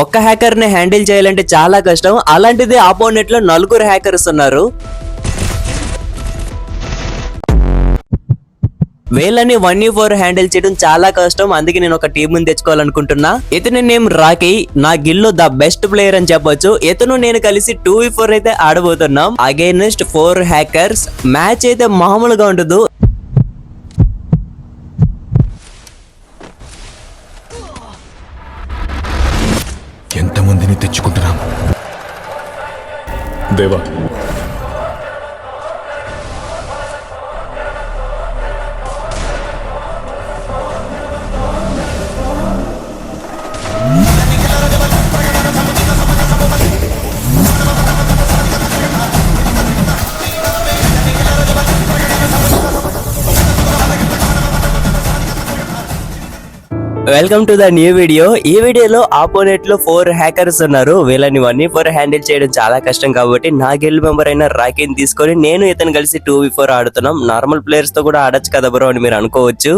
ఒక్క హ్యాకర్ ని హ్యాండిల్ చేయాలంటే చాలా కష్టం. అలాంటిది ఆపోనెంట్ లో 4 హ్యాకర్స్ ఉన్నారు. వీళ్ళని 1v4 హ్యాండిల్ చేయడం చాలా కష్టం. అందుకే నేను ఒక టీం తెచ్చుకోవాలనుకుంటున్నా. ఇతని నేమ్ రాకీ. నా గిల్లో ద బెస్ట్ ప్లేయర్ అని చెప్పొచ్చు. ఇతను నేను కలిసి 2v4 అయితే ఆడబోతున్నాం అగైనెస్ట్ 4 హ్యాకర్స్. మ్యాచ్ అయితే మామూలుగా ఉండదు. ఎంతమందిని తెచ్చుకుంటున్నాం దేవా. Welcome to the new video. ఈ వీడియోలో ఆపోనెంట్ లో 4 హ్యాకర్స్ ఉన్నారు. వీళ్ళని 1v4 హ్యాండిల్ చేయడం చాలా కష్టం కాబట్టి నా గిల్డ్ మెంబర్ అయిన రాకీని తీసుకొని నేను ఇతను కలిసి 2v4 ఆడుతున్నాం. నార్మల్ ప్లేయర్స్ తో కూడా ఆడొచ్చు కదా బ్రో అని మీరు అనుకోవచ్చు.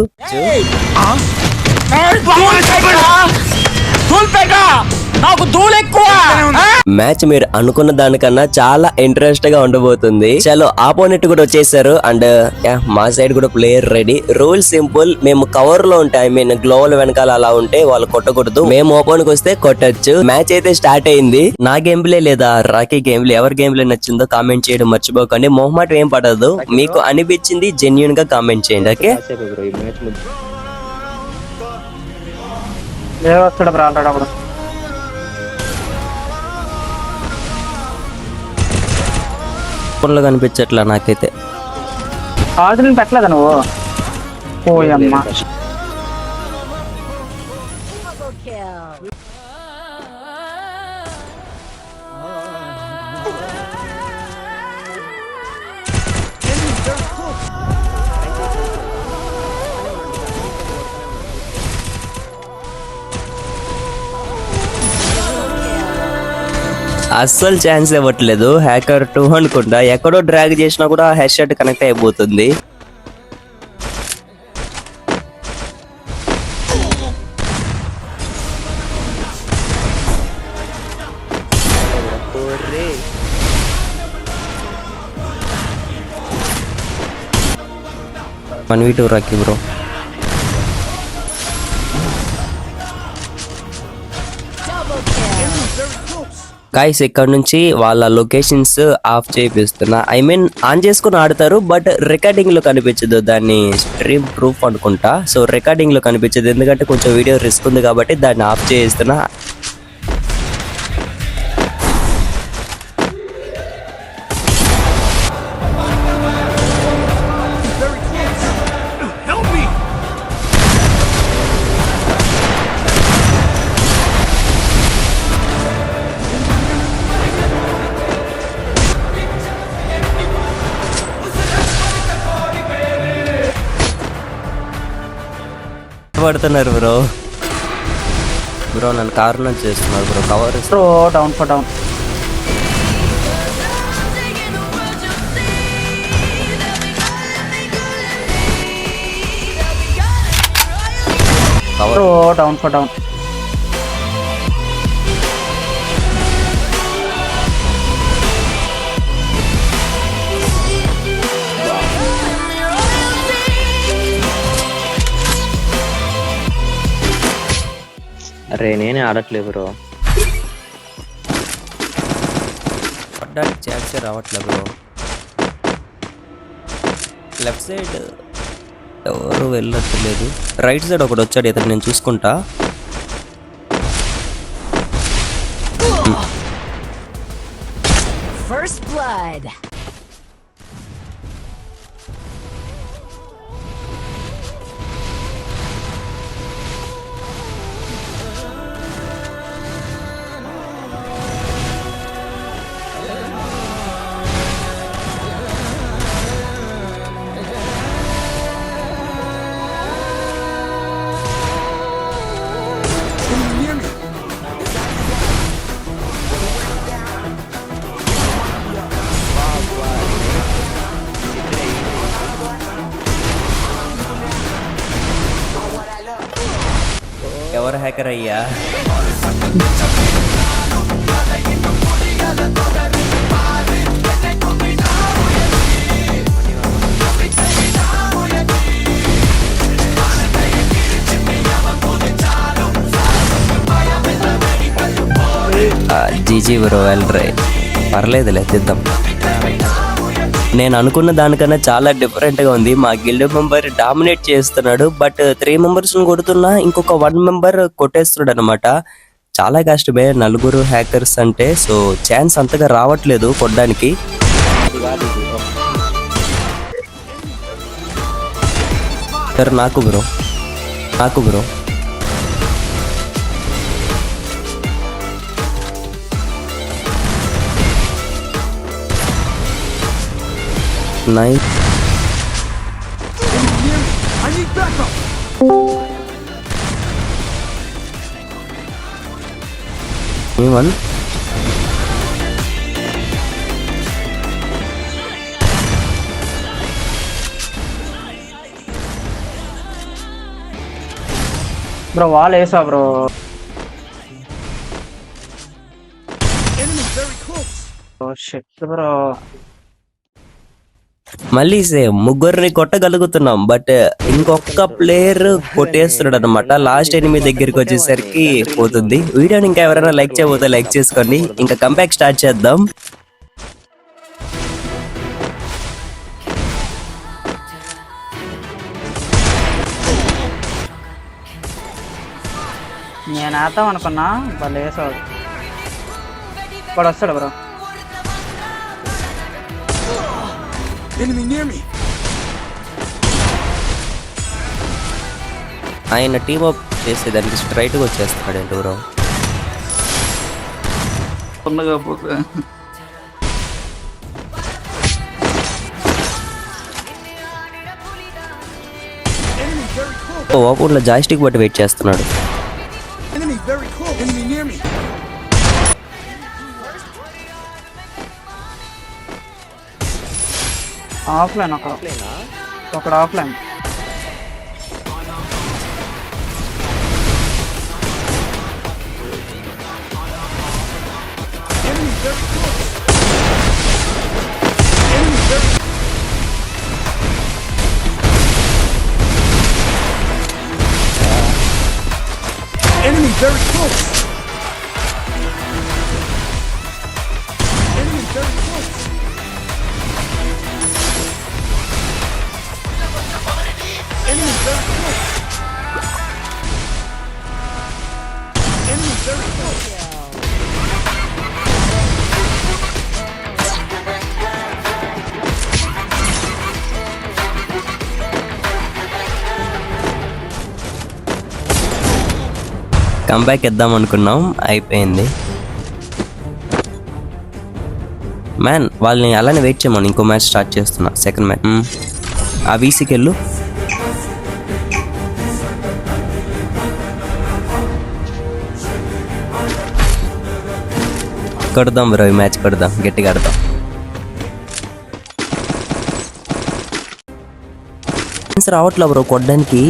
మ్యాచ్ మీరు అనుకున్న దానికన్నా చాలా ఇంట్రెస్ట్ గా ఉండబోతుంది. చలో ఆపోనెంట్ కూడా వచ్చేసారు అండ్ మా సైడ్ కూడా ప్లేయర్ రెడీ. రూల్ సింపుల్, మేము కవర్ లో ఉంటాయి. ఐ మీన్ గ్లోవల్ వెనకాల అలా ఉంటే వాళ్ళు కొట్టకూడదు. మేము ఓపెన్ కి వస్తే కొట్టచ్చు. మ్యాచ్ అయితే స్టార్ట్ అయింది. నా గేమ్ ప్లే లేదా రాకీ గేమ్ ప్లే ఎవరి గేమ్ ప్లే నచ్చిందో కామెంట్ చేయడం మర్చిపోకండి. మొహమాటం ఏం పడదు. మీకు అనిపించింది జెన్యూన్ గా కామెంట్ చేయండి. ఓకే కనిపించట్లా నాకైతే. పెట్టలేదా నువ్వు? ఓయమ్మా అస్సలు ఛాన్స్ ఇవ్వట్లేదు. హ్యాకర్ 2 అనుకుంటా. ఎక్కడో డ్రాగ్ చేసినా కూడా హెడ్ షాట్ కనెక్ట్ అయిపోతుంది. మనవి రాకీ బ్రో. గైస్ ఇక్కడ నుంచి వాళ్ళ లొకేషన్స్ ఆఫ్ చేపిస్తున్నా. ఐ మీన్ ఆన్ చేసుకుని ఆడతారు బట్ రికార్డింగ్ లో కనిపించదు. దాన్ని స్ట్రీమ్ ప్రూఫ్ అనుకుంటా. సో రికార్డింగ్ లో కనిపించదు ఎందుకంటే కొంచెం వీడియో రిస్క్ ఉంది కాబట్టి దాన్ని ఆఫ్ చేస్తున్నా. పడుతున్నారు బ్రో. బ్రో నన్ను కారణం చేస్తున్నారు bro. Cover bro down for down. Bro down for down. అరే నేనే ఆడట్లేదు బ్రో. పడ్డానికి ఛాన్స్ రావట్లేదు బ్రో. లెఫ్ట్ సైడ్ ఎవరు వెళ్ళట్లేదు. రైట్ సైడ్ ఒకటి వచ్చాడు. ఇతను నేను చూసుకుంటా. First blood. ఎవరు హ్యాకర్ అయ్యా? జీజీ బ్రో వెల్ ట్రై, పర్లేదులే తిద్దాం. నేను అనుకున్న దానికన్నా చాలా డిఫరెంట్గా ఉంది. మా గిల్డ్ మెంబర్ డామినేట్ చేస్తున్నాడు, బట్ 3 మెంబర్స్ని కొడుతున్నా ఇంకొక 1 మెంబర్ కొట్టేస్తున్నాడు అనమాట. చాలా కష్టమే 4 హ్యాకర్స్ అంటే, సో ఛాన్స్ అంతగా రావట్లేదు కొట్టడానికి. సరే నాకు bro nice. One bro wall వేసా బ్రో. Shit bro. మళ్ళీ సేమ్ ముగ్గురిని కొట్టగలుగుతున్నాం, బట్ ఇంకొక ప్లేయర్ కొట్టేస్తున్నాడు అనమాట. లాస్ట్ ఎనిమిది దగ్గరికి వచ్చేసరికి పోతుంది. వీడియోని ఇంకా ఎవరైనా లైక్ చేయబోతే లైక్ చేసుకోండి. ఇంకా కంబ్యాక్ స్టార్ట్ చేద్దాం. నేను వేద్దాం అనుకున్నా, వాళ్ళు వేసాడు. వాడు వస్తాడు బ్రో. ఆయన టీమ్ అప్ చేసేదానికి స్ట్రైట్ గా వచ్చేస్తున్నాడు ఏంటి బ్రో. ఓపెన్ లో జాయిస్టిక్ బట్టి వెయిట్ చేస్తున్నాడు. ఆఫ్లైన్ ఒకడు offline. Enemy very close. Enemy very close. Enemy very close. Enemy very close. Comeback ఇద్దాం అనుకున్నాం, అయిపోయింది. మ్యాన్ వాళ్ళని అలానే వెయిట్ చేయమని ఇంకో మ్యాచ్ స్టార్ట్ చేస్తున్నా. సెకండ్ మ్యాచ్ ఆ వీసీకి వెళ్ళు. కొడదాం బ్రో, ఈ మ్యాచ్ కొడదాం, గట్టిగా ఆడదాం. రావట్లే బ్రో కొట్టడానికి.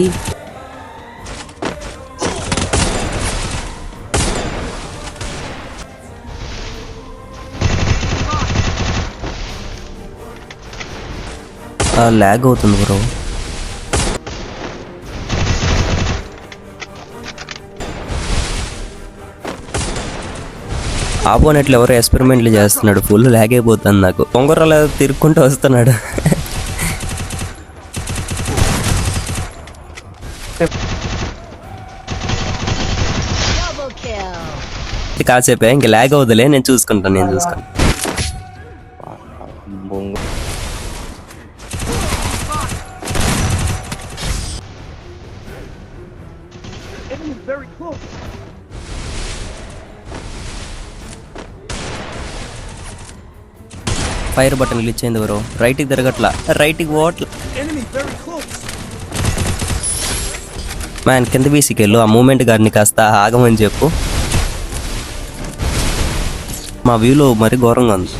ల్యాగ్ అవుతుంది బ్రో. ఆపోనెట్లు ఎవరో ఎక్స్పెరిమెంట్లు చేస్తున్నాడు. ఫుల్ ల్యాగ్ అయిపోతుంది నాకు. పొంగరాల తిరుక్కుంటూ వస్తున్నాడు. కాసేపే ఇంక ల్యాగ్ అవుదలే, నేను చూసుకుంటాను. Very close. Fire button click అయింది బ్రో. రైట్కి తిరగట్లా, రైట్కి పోవట్లా. Enemy very close. మ్యాన్ కింద బీసీకి వెళ్ళు. ఆ మూమెంట్ గారిని కాస్త ఆగమని చెప్పు. మా వ్యూలో మరి ఘోరంగా ఉంది.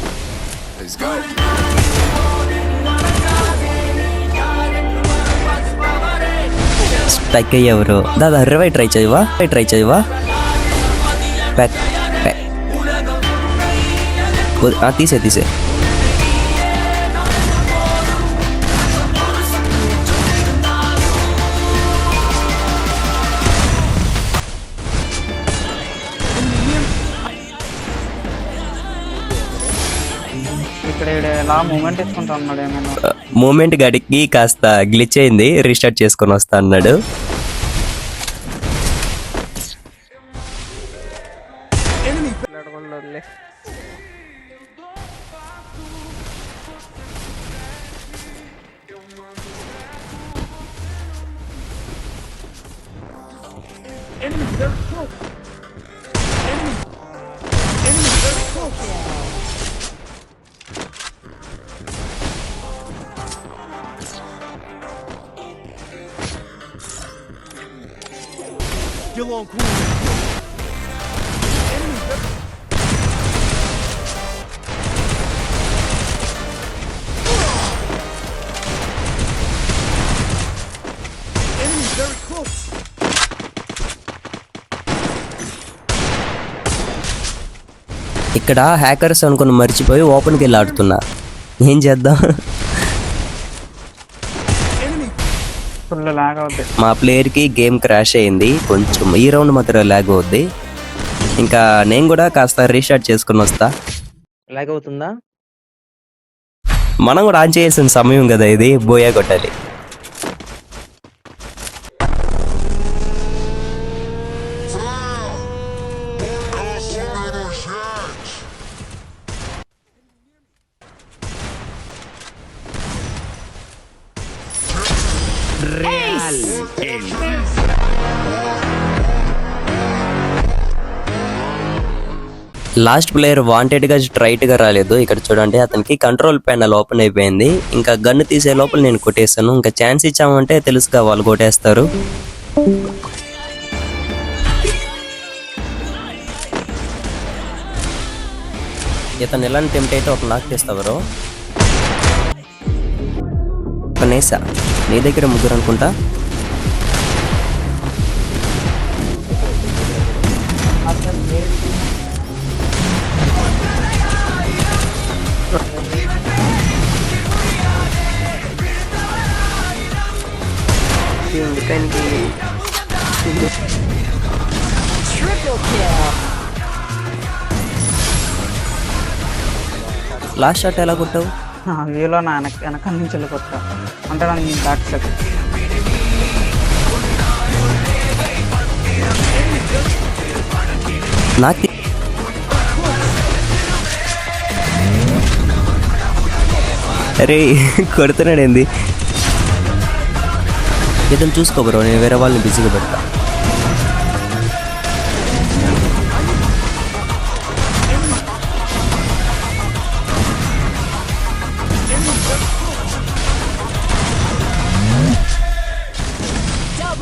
స్టక్ అయ్యేవారు. దాదా రివై ట్రై చేయవా. బ్యాక్ తీసే. ఇక్కడ ఎలా మూమెంట్ ఇచ్చుకుంటా ఉన్నాడు ఏమైనా. మూమెంట్ గడికి కాస్త గ్లిచ్ అయింది, రీస్టార్ట్ చేసుకొని వస్తా అన్నాడు. Enemy నడవకుండా వదిలే. enemy very close. Enemy. Enemy very close. Still on cool. Enemy very Enemy very close. ఇక్కడ హ్యాకర్స్ అనుకుని మర్చిపోయి ఓపెన్కి వెళ్ళి ఆడుతున్నా. ఏం చేద్దాం? Enemy. ఫుల్ లాగ్ అవుద్ది. మా ప్లేయర్కి గేమ్ క్రాష్ అయింది, కొంచెం ఈ రౌండ్ మాత్రం ల్యాగ్ అవుద్ది. ఇంకా నేను కూడా కాస్త రీస్టార్ట్ చేసుకుని వస్తా. లాగ్ అవుతుందా? మనం కూడా ఆన్ చేయాల్సిన సమయం కదా ఇది, బోయా కొట్టాలి. లాస్ట్ ప్లేయర్ వాంటెడ్గా స్ట్రైట్గా రాలేదు. ఇక్కడ చూడండి, అతనికి కంట్రోల్ ప్యానల్ ఓపెన్ అయిపోయింది. ఇంకా గన్ను తీసే లోపల నేను కొట్టేస్తాను. ఇంకా ఛాన్స్ ఇచ్చామంటే తెలుసుగా వాళ్ళు కొట్టేస్తారు. ఇతను ఎలాంటి టెంప్ట్ అయితే ఒక నాక్ తీస్తావరు. నేసా నీ దగ్గర ముగ్గురు అనుకుంటా. లాస్ట్ షాట్ ఎలా కొట్టావు? వీలో నా వెనక నుంచి వెళ్ళిపోతా అంటే నన్ను దాటలేదు. నాకు అరే కొడుతున్నాడు ఏంది? ఇతను చూసుకో బ్రో, నేను వేరే వాళ్ళని బిజీగా పెడతా.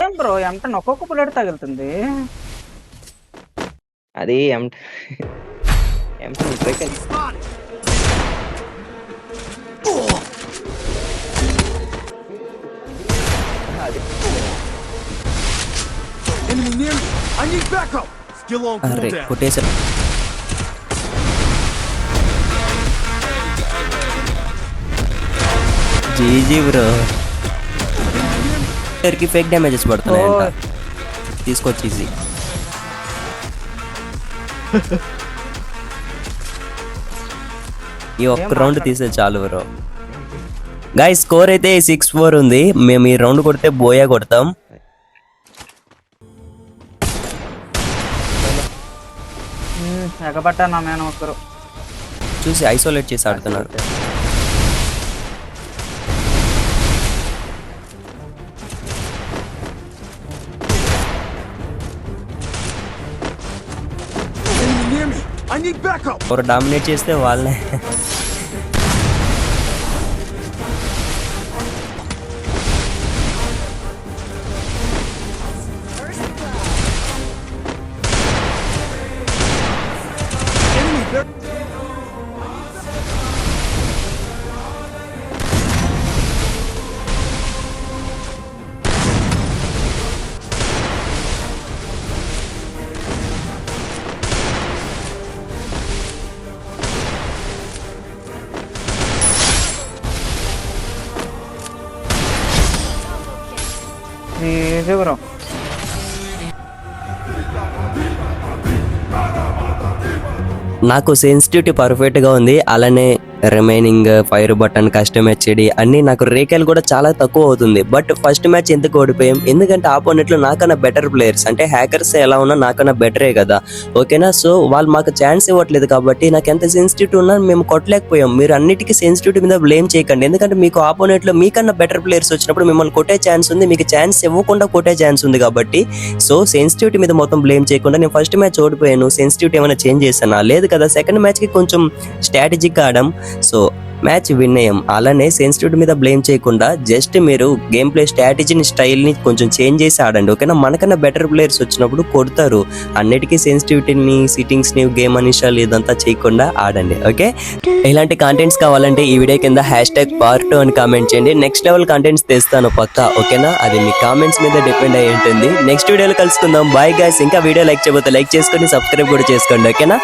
ఏం బ్రో ఎంత ఒక్కొక్క బుల్లెట్ తగులుతుంది. అది Enemy near me. I need backup. Still on అరే cooldown. కొట్టేసా. జీజీ బ్రో, కి ఫేక్ డ్యామేజెస్ పడుతున్నాయంట. తీసుకొచ్చి ఈజీ. ఈ ఒక్క రౌండ్ తీసే చాలు బ్రో. గాయ్స్ స్కోర్ అయితే 6-4 ఉంది. మేము ఈ రౌండ్ కొడితే బోయా కొడతాం. ఎగబట్టా నా మేన ఒక్కరు. చూసి ఐసోలేట్ చేసి ఆడుతున్నారు. Enemy near me. I need backup. ఎవరు డామినేట్ చేస్తే వాళ్ళనే. Enemy very easy bro. నాకు సెన్సిటివిటీ పర్ఫెక్ట్గా ఉంది, అలానే remaining fire button custom HD అన్ని నాకు రేకల్ కూడా చాలా తక్కువ అవుతుంది. బట్ ఫస్ట్ మ్యాచ్ ఎందుకు ఓడిపోయాం, ఎందుకంటే ఆపోనెంట్ లో నాకన్నా బెటర్ ప్లేయర్స్, అంటే హ్యాకర్స్ ఎలా ఉన్నా నాకన్నా బెటరే కదా, ఓకేనా. సో వాళ్ళు మాకు ఛాన్స్ ఇవ్వట్లేదు కాబట్టి నాకు ఎంత సెన్సిటివ్ ఉన్నా మేము కొట్టలేకపోయాం. మీరు అన్నిటికీ సెన్సిటివిటీ మీద బ్లేమ్ చేయకండి, ఎందుకంటే మీకు ఆపోనెంట్ లో మీకన్నా బెటర్ ప్లేయర్స్ వచ్చినప్పుడు మిమ్మల్ని కొట్టే ఛాన్స్ ఉంది, మీకు ఛాన్స్ ఇవ్వకుండా కొట్టే ఛాన్స్ ఉంది కాబట్టి. సో సెన్సిటివిటీ మీద మొత్తం బ్లేమ్ చేయకుండా, నేను ఫస్ట్ మ్యాచ్ ఓడిపోయాను, సెన్సిటివిటీ ఏమైనా చేంజ్ చేశానా, లేదు కదా. సెకండ్ మ్యాచ్ కి కొంచెం స్ట్రాటజిక్ ఆడడం, సో మ్యాచ్ విన్ అయ్యాం. అలానే సెన్సిటివిటీ మీద బ్లేమ్ చేయకుండా జస్ట్ మీరు గేమ్ ప్లే స్ట్రాటజీని స్టైల్ని కొంచెం చేంజ్ చేసి ఆడండి, ఓకేనా. మనకన్నా బెటర్ ప్లేయర్స్ వచ్చినప్పుడు కొడతారు, అన్నిటికీ సెన్సిటివిటీని సెట్టింగ్స్ని గేమ్ అనిషాలు ఇదంతా చేయకుండా ఆడండి, ఓకే. ఇలాంటి కంటెంట్స్ కావాలంటే ఈ వీడియో కింద #part2 అని కామెంట్ చేయండి. నెక్స్ట్ లెవెల్ కంటెంట్స్ తెస్తాను పక్కా, ఓకేనా. అది మీ కామెంట్స్ మీద డిపెండ్ అయి ఉంటుంది. నెక్స్ట్ వీడియోలో కలుసుకుందాం. Bye guys. ఇంకా వీడియో లైక్ చేయబోతే లైక్ చేసుకొని సబ్స్క్రైబ్ కూడా చేసుకోండి, ఓకేనా.